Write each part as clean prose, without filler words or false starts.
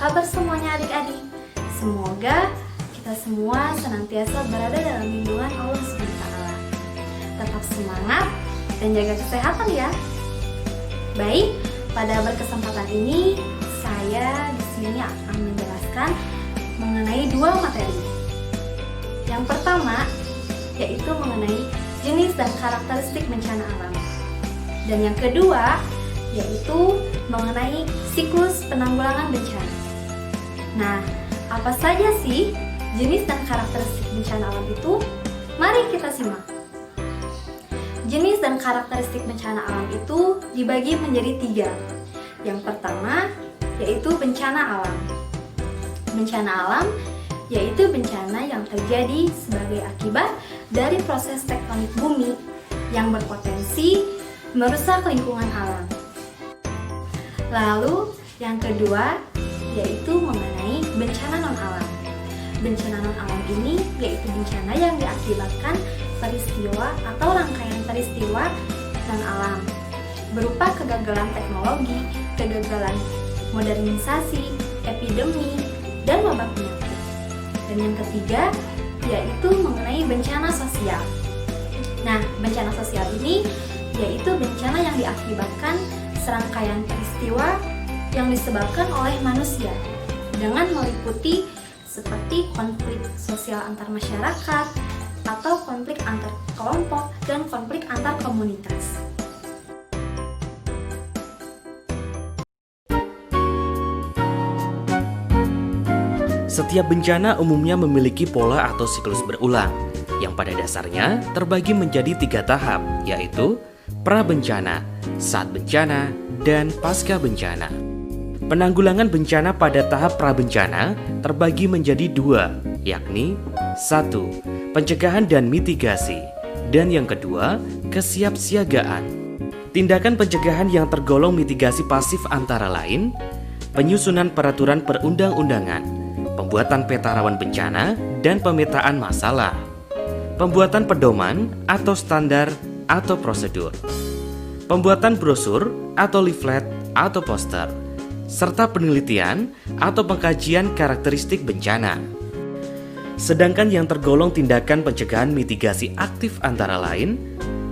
kabar semuanya adik-adik? Semoga kita semua senantiasa berada dalam lindungan Allah SWT. Tetap semangat dan jaga kesehatan ya. Baik, pada berkesempatan ini saya di sini akan menjelaskan mengenai dua materi. Yang pertama yaitu mengenai jenis dan karakteristik bencana alam. Dan yang kedua yaitu mengenai siklus penanggulangan bencana. Nah, apa saja sih jenis dan karakteristik bencana alam itu? Mari kita simak. Jenis dan karakteristik bencana alam itu dibagi menjadi 3. Yang pertama yaitu bencana alam. Bencana alam yaitu bencana yang terjadi sebagai akibat dari proses tektonik bumi yang berpotensi merusak lingkungan alam. Lalu yang kedua yaitu mengenai bencana non-alam. Bencana non-alam ini yaitu bencana yang diakibatkan peristiwa atau rangkaian peristiwa non-alam berupa kegagalan teknologi, kegagalan modernisasi, epidemi, dan wabah penyakit. Dan yang ketiga yaitu mengenai bencana sosial. Nah, bencana sosial ini yaitu bencana yang diakibatkan serangkaian peristiwa yang disebabkan oleh manusia dengan meliputi seperti konflik sosial antar masyarakat atau konflik antar kelompok dan konflik antar komunitas. Setiap bencana umumnya memiliki pola atau siklus berulang, yang pada dasarnya terbagi menjadi 3 tahap, yaitu pra-bencana, saat bencana, dan pasca bencana. Penanggulangan bencana pada tahap pra-bencana terbagi menjadi 2, yakni 1. Pencegahan dan mitigasi, dan yang kedua, kesiapsiagaan. Tindakan pencegahan yang tergolong mitigasi pasif antara lain penyusunan peraturan perundang-undangan, pembuatan peta rawan bencana, dan pemetaan masalah, pembuatan pedoman atau standar atau prosedur, pembuatan brosur atau leaflet atau poster, serta penelitian atau pengkajian karakteristik bencana. Sedangkan yang tergolong tindakan pencegahan mitigasi aktif antara lain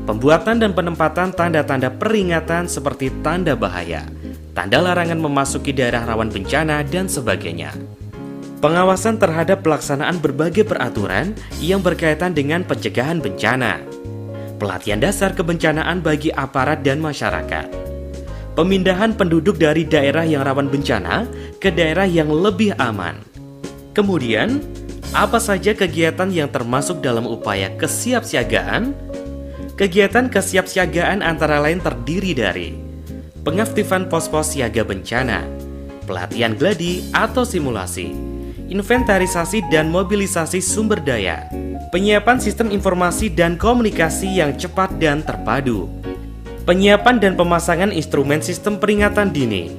pembuatan dan penempatan tanda-tanda peringatan seperti tanda bahaya, tanda larangan memasuki daerah rawan bencana, dan sebagainya. Pengawasan terhadap pelaksanaan berbagai peraturan yang berkaitan dengan pencegahan bencana. Pelatihan dasar kebencanaan bagi aparat dan masyarakat. Pemindahan penduduk dari daerah yang rawan bencana ke daerah yang lebih aman. Kemudian, apa saja kegiatan yang termasuk dalam upaya kesiapsiagaan? Kegiatan kesiapsiagaan antara lain terdiri dari pengaktifan pos-pos siaga bencana, pelatihan gladi atau simulasi, inventarisasi dan mobilisasi sumber daya, penyiapan sistem informasi dan komunikasi yang cepat dan terpadu, penyiapan dan pemasangan instrumen sistem peringatan dini.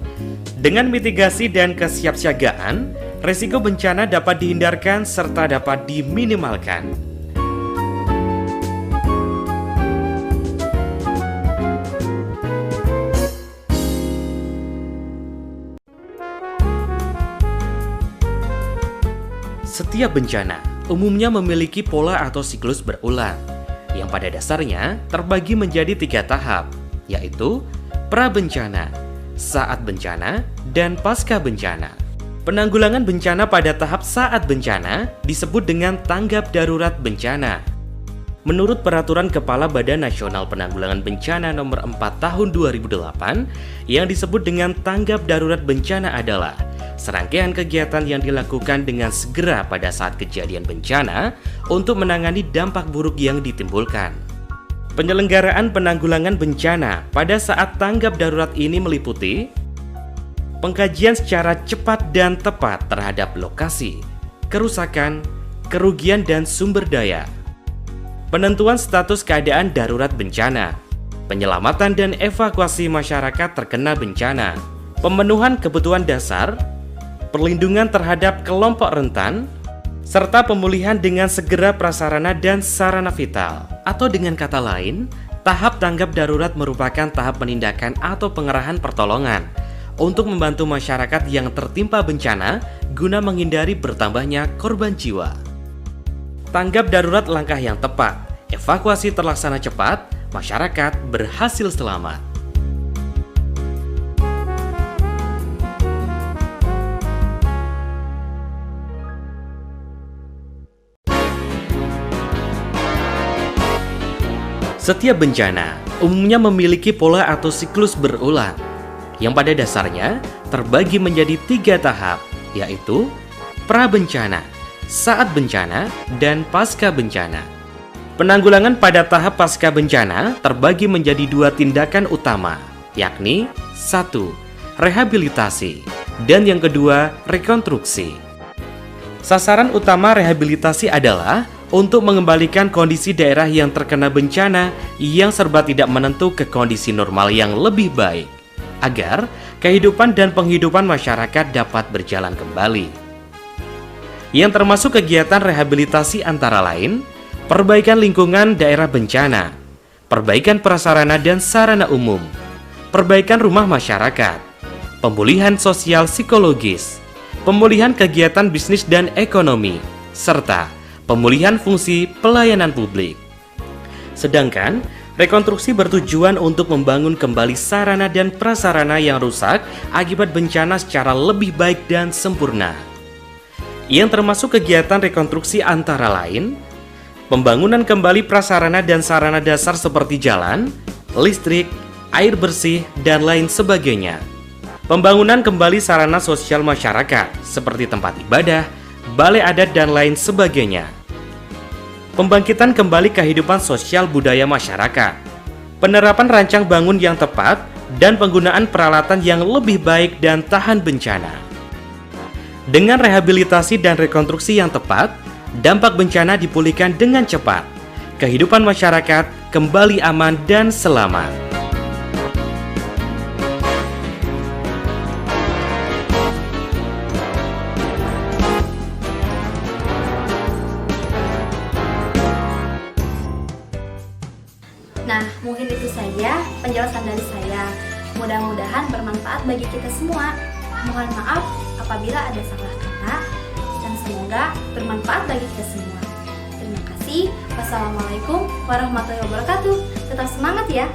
Dengan mitigasi dan kesiapsiagaan, resiko bencana dapat dihindarkan serta dapat diminimalkan. Setiap bencana umumnya memiliki pola atau siklus berulang, yang pada dasarnya terbagi menjadi 3 tahap, yaitu pra-bencana, saat bencana, dan pasca bencana. Penanggulangan bencana pada tahap saat bencana disebut dengan tanggap darurat bencana. Menurut Peraturan Kepala Badan Nasional Penanggulangan Bencana Nomor 4 Tahun 2008, yang disebut dengan tanggap darurat bencana adalah serangkaian kegiatan yang dilakukan dengan segera pada saat kejadian bencana untuk menangani dampak buruk yang ditimbulkan. Penyelenggaraan penanggulangan bencana pada saat tanggap darurat ini meliputi pengkajian secara cepat dan tepat terhadap lokasi, kerusakan, kerugian dan sumber daya, penentuan status keadaan darurat bencana, penyelamatan dan evakuasi masyarakat terkena bencana, pemenuhan kebutuhan dasar, perlindungan terhadap kelompok rentan, serta pemulihan dengan segera prasarana dan sarana vital. Atau dengan kata lain, tahap tanggap darurat merupakan tahap penindakan atau pengerahan pertolongan untuk membantu masyarakat yang tertimpa bencana guna menghindari bertambahnya korban jiwa. Tanggap darurat langkah yang tepat, evakuasi terlaksana cepat, masyarakat berhasil selamat. Setiap bencana umumnya memiliki pola atau siklus berulang, yang pada dasarnya terbagi menjadi 3 tahap, yaitu pra-bencana, saat bencana, dan pasca bencana. Penanggulangan pada tahap pasca bencana terbagi menjadi 2 tindakan utama, yakni 1. Rehabilitasi, dan yang kedua, rekonstruksi. Sasaran utama rehabilitasi adalah untuk mengembalikan kondisi daerah yang terkena bencana yang serba tidak menentu ke kondisi normal yang lebih baik, agar kehidupan dan penghidupan masyarakat dapat berjalan kembali. Yang termasuk kegiatan rehabilitasi antara lain, perbaikan lingkungan daerah bencana, perbaikan prasarana dan sarana umum, perbaikan rumah masyarakat, pemulihan sosial psikologis, pemulihan kegiatan bisnis dan ekonomi, serta pemulihan fungsi pelayanan publik. Sedangkan, rekonstruksi bertujuan untuk membangun kembali sarana dan prasarana yang rusak akibat bencana secara lebih baik dan sempurna. Yang termasuk kegiatan rekonstruksi antara lain, pembangunan kembali prasarana dan sarana dasar seperti jalan, listrik, air bersih, dan lain sebagainya. Pembangunan kembali sarana sosial masyarakat seperti tempat ibadah, balai adat, dan lain sebagainya. Pembangkitan kembali kehidupan sosial budaya masyarakat, penerapan rancang bangun yang tepat, dan penggunaan peralatan yang lebih baik dan tahan bencana. Dengan rehabilitasi dan rekonstruksi yang tepat, dampak bencana dipulihkan dengan cepat. Kehidupan masyarakat kembali aman dan selamat. Nah, mungkin itu saja penjelasan dari saya. Mudah-mudahan bermanfaat bagi kita semua. Mohon maaf apabila ada salah kata, dan semoga bermanfaat bagi kita semua. Terima kasih. Wassalamualaikum warahmatullahi wabarakatuh. Tetap semangat ya.